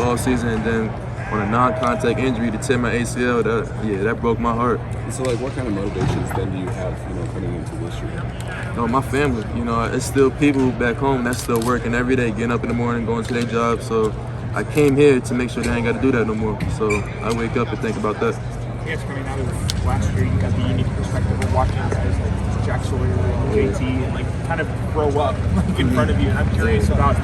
all season, and then on a non-contact injury to tear my ACL, that broke my heart. So, like, what kind of motivations then do you have, coming into this year? No, my family. It's still people back home that's still working every day, getting up in the morning, going to their job. So I came here to make sure they ain't got to do that no more. So I wake up and think about that. Yes, coming out of last year, you got the unique perspective of watching guys like Jack Sawyer and JT and kind of grow up in front of you. And I'm curious about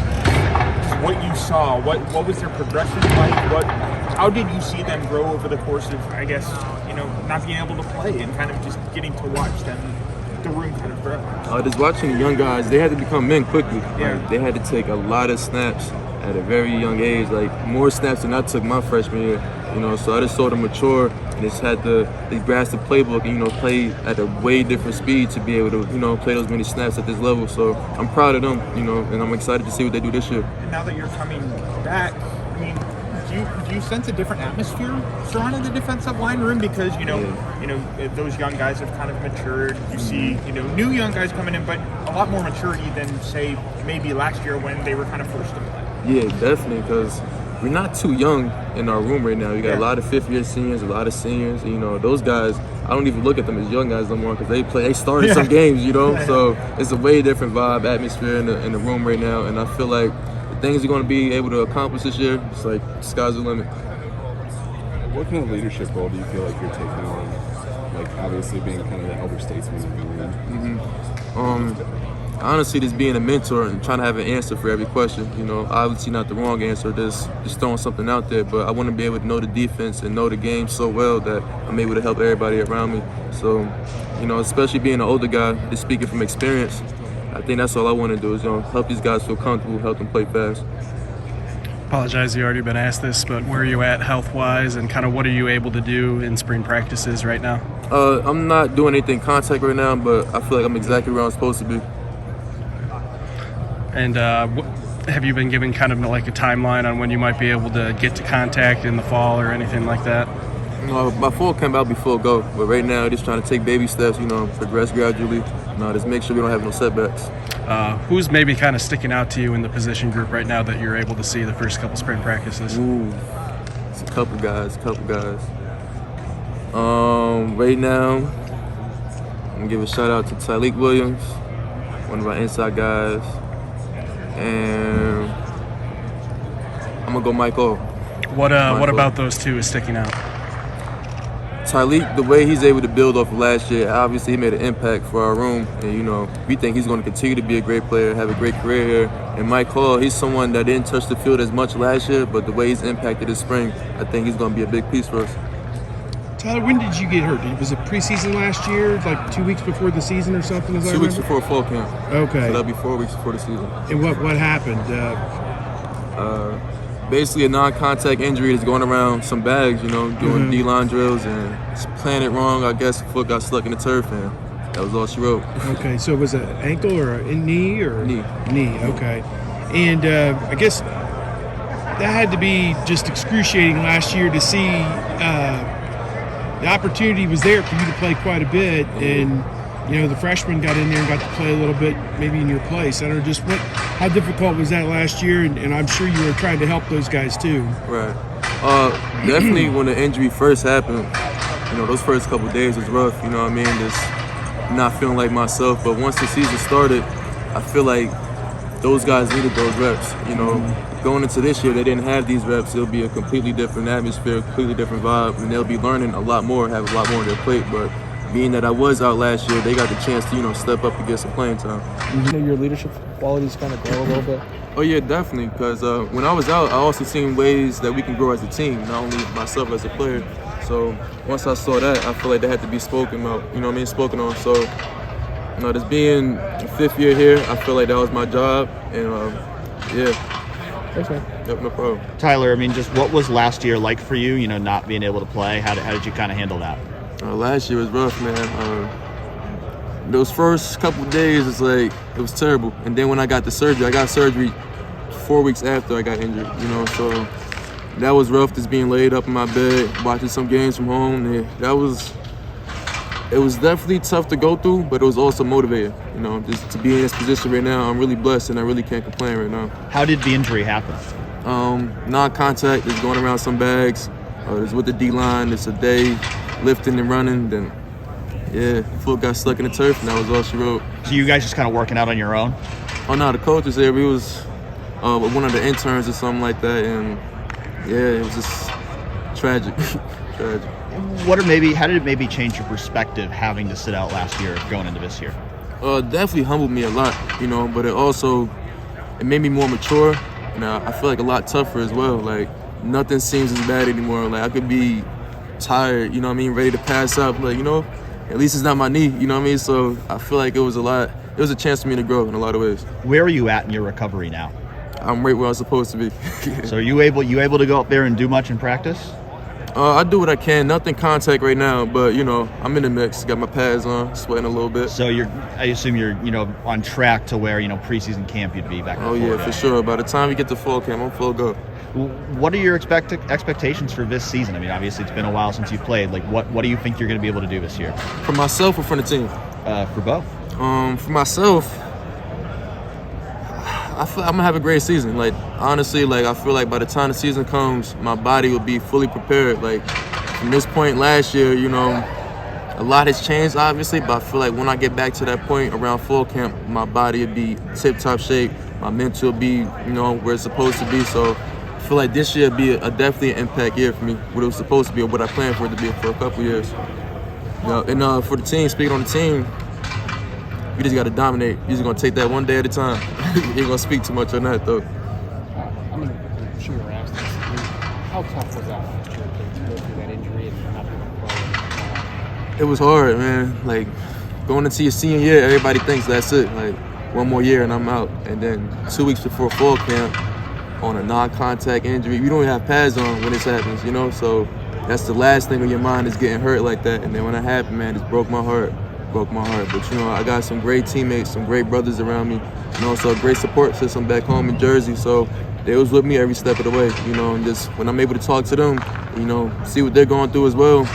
what you saw. What was their progression like? How did you see them grow over the course of, I guess, not being able to play and kind of just getting to watch them, the room kind of grow? Just watching the young guys, they had to become men quickly. Yeah. They had to take a lot of snaps at a very young age, like more snaps than I took my freshman year. So I just saw them mature and just had to grasp the playbook and, play at a way different speed to be able to, play those many snaps at this level. So I'm proud of them, and I'm excited to see what they do this year. And now that you're coming back, do you sense a different atmosphere surrounding the defensive line room? Because, those young guys have kind of matured. You see, new young guys coming in, but a lot more maturity than, say, maybe last year when they were kind of forced to play. Yeah, definitely, because we're not too young in our room right now. You got a lot of fifth-year seniors, a lot of seniors. Those guys, I don't even look at them as young guys no more because they started some games, So it's a way different vibe, atmosphere in the room right now. And I feel like the things you're going to be able to accomplish this year, it's like sky's the limit. What kind of leadership role do you feel like you're taking on? Like, obviously being kind of the elder statesman of the room. Honestly, just being a mentor and trying to have an answer for every question. Obviously not the wrong answer, just throwing something out there. But I want to be able to know the defense and know the game so well that I'm able to help everybody around me. So, especially being an older guy, just speaking from experience, I think that's all I want to do is, help these guys feel comfortable, help them play fast. Apologize, you already been asked this, but where are you at health-wise and kind of what are you able to do in spring practices right now? I'm not doing anything contact right now, but I feel like I'm exactly where I'm supposed to be. And have you been given kind of like a timeline on when you might be able to get to contact in the fall or anything like that? My fall camp, I'll be full go. But right now, just trying to take baby steps, progress gradually. Just make sure we don't have no setbacks. Who's maybe kind of sticking out to you in the position group right now that you're able to see the first couple spring practices? Ooh, it's a couple guys. Right now, I'm going to give a shout out to Tyleek Williams, one of our inside guys. And I'm gonna go Michael. What about those two is sticking out? Tyleek, the way he's able to build off of last year, obviously he made an impact for our room, and we think he's going to continue to be a great player, have a great career here. And Mike Hall, he's someone that didn't touch the field as much last year, but the way he's impacted this spring, I think he's going to be a big piece for us. Tyler, when did you get hurt? Was it preseason last year, like 2 weeks before the season or something? 2 weeks before fall camp. Okay. So that'll be 4 weeks before the season. And what happened? Basically a non-contact injury that's going around some bags, doing D-line drills and just playing it wrong. I guess foot got stuck in the turf and that was all she wrote. Okay, so was it ankle or a knee or? Knee. Knee, okay. And I guess that had to be just excruciating last year to see the opportunity was there for you to play quite a bit, and the freshmen got in there and got to play a little bit, maybe in your place. I don't know, just how difficult was that last year? And I'm sure you were trying to help those guys too. Right. Definitely when the injury first happened, those first couple of days was rough. Just not feeling like myself. But once the season started, I feel like those guys needed those reps. Going into this year, they didn't have these reps. It'll be a completely different atmosphere, completely different vibe, and they'll be learning a lot more, have a lot more on their plate. But being that I was out last year, they got the chance to, step up and get some playing time. Your leadership qualities kind of grow a little bit? Oh yeah, definitely. Because when I was out, I also seen ways that we can grow as a team, not only myself as a player. So once I saw that, I feel like that had to be spoken about. Spoken on. So just being fifth year here, I feel like that was my job, and yeah. Thanks, man. Yep, no problem. Tyler, just what was last year like for you, not being able to play? How did you kind of handle that? Last year was rough, man. Those first couple of days, it was terrible. And then when I got surgery 4 weeks after I got injured, so that was rough, just being laid up in my bed, watching some games from home. It was definitely tough to go through, but it was also motivating. Just to be in this position right now, I'm really blessed and I really can't complain right now. How did the injury happen? Non-contact is going around some bags. It's with the D-line. It's a day lifting and running. Then, yeah, foot got stuck in the turf, and that was all she wrote. So you guys just kind of working out on your own? Oh, no, the coach was there. We was with one of the interns or something like that, and, yeah, it was just tragic. Tragic. How did it maybe change your perspective having to sit out last year going into this year? Definitely humbled me a lot, but it made me more mature, and I feel like a lot tougher as well. Like, nothing seems as bad anymore. Like, I could be tired, ready to pass out, like, at least it's not my knee, So I feel like it was a chance for me to grow in a lot of ways. Where are you at in your recovery now? I'm right where I'm supposed to be. So are you able to go up there and do much in practice? I do what I can. Nothing contact right now, but I'm in the mix. Got my pads on, sweating a little bit. So I assume you're on track to where preseason camp you'd be back. Oh yeah, for sure. By the time we get to fall camp, I'm full go. What are your expectations for this season? I mean, obviously it's been a while since you've played. Like, what do you think you're going to be able to do this year? For myself or for the team? For both. For myself, I feel I'm gonna have a great season. Like, honestly, I feel like by the time the season comes, my body will be fully prepared. Like, from this point last year, a lot has changed, obviously, but I feel like when I get back to that point around fall camp, my body will be tip-top shape. My mental will be, where it's supposed to be. So I feel like this year will be definitely an impact year for me, what it was supposed to be or what I planned for it to be for a couple years. And for the team, speaking on the team, you just got to dominate. You're just going to take that one day at a time. You ain't going to speak too much on that, though. I'm sure you were asked this. How tough was that last year to go through that injury and not be able to play? It was hard, man. Like, going into your senior year, everybody thinks that's it. Like, one more year and I'm out. And then 2 weeks before fall camp, on a non-contact injury, you don't even have pads on when this happens, So that's the last thing on your mind is getting hurt like that. And then when it happened, man, it broke my heart. But I got some great teammates, some great brothers around me, and also a great support system back home in Jersey. So they was with me every step of the way, and just when I'm able to talk to them, see what they're going through as well,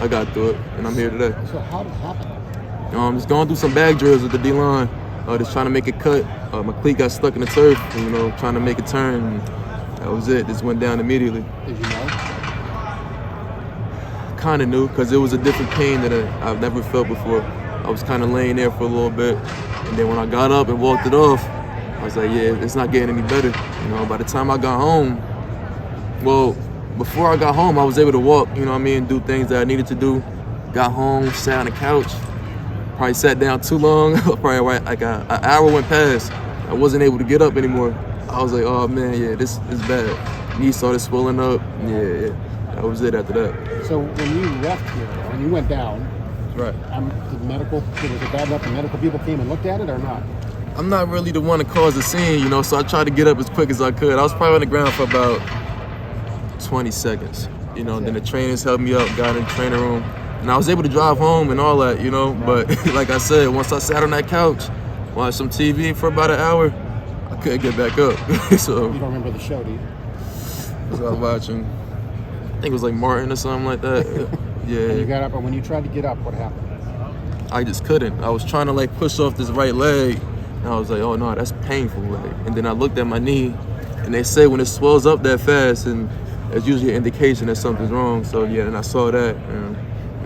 I got through it, and I'm here today. So how did it happen? Just going through some bag drills with the D-line, just trying to make it cut. My cleat got stuck in the turf, and, trying to make a turn. And that was it. Just went down immediately. Did you know? Kind of knew, because it was a different pain that I've never felt before. I was kind of laying there for a little bit, and then when I got up and walked it off, I was like, yeah, it's not getting any better. By the time I got home, before I got home, I was able to walk, do things that I needed to do. Got home, sat on the couch, probably sat down too long, probably like an hour went past. I wasn't able to get up anymore. I was like, oh man, yeah, this is bad. Knee started swelling up, yeah, that was it after that. So when you left here, when you went down, right. Was it bad enough the medical people came and looked at it or not? I'm not really the one to cause a scene, so I tried to get up as quick as I could. I was probably on the ground for about 20 seconds, then the trainers helped me up, got in the training room, and I was able to drive home and all that, right. But like I said, once I sat on that couch, watched some TV for about an hour, I couldn't get back up. So you don't remember the show, do you? I was watching, I think it was like Martin or something like that. Yeah. And you got up, and when you tried to get up, what happened? I just couldn't. I was trying to push off this right leg, and I was like, oh no, that's painful. And then I looked at my knee, and they say when it swells up that fast, and it's usually an indication that something's wrong. So yeah, and I saw that, and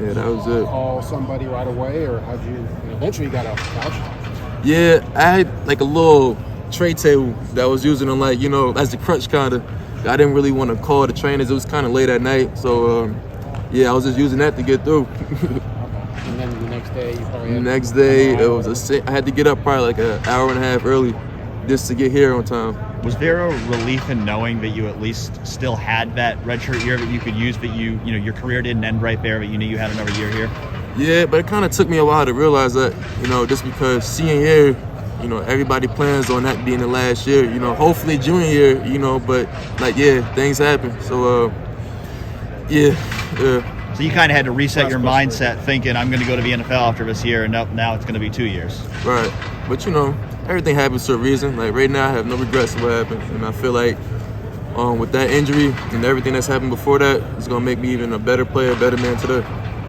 yeah, that was it. Call somebody right away, or how'd you? Eventually, you got off the couch. Yeah, I had a little tray table that I was using on as a crutch kind of. I didn't really want to call the trainers. It was kind of late at night, so yeah, I was just using that to get through. And then the next day, you probably had... The next day, I had to get up probably an hour and a half early just to get here on time. Was there a relief in knowing that you at least still had that redshirt year that you could use, but your career didn't end right there, but you knew you had another year here? Yeah, but it kind of took me a while to realize that, just because senior year, everybody plans on that being the last year, hopefully junior year, but things happen. So, yeah. So you kind of had to reset your mindset thinking, I'm going to go to the NFL after this year, and now it's going to be 2 years. Right. But, everything happens for a reason. Right now, I have no regrets of what happened. And I feel like with that injury and everything that's happened before that, it's going to make me even a better player, better man today.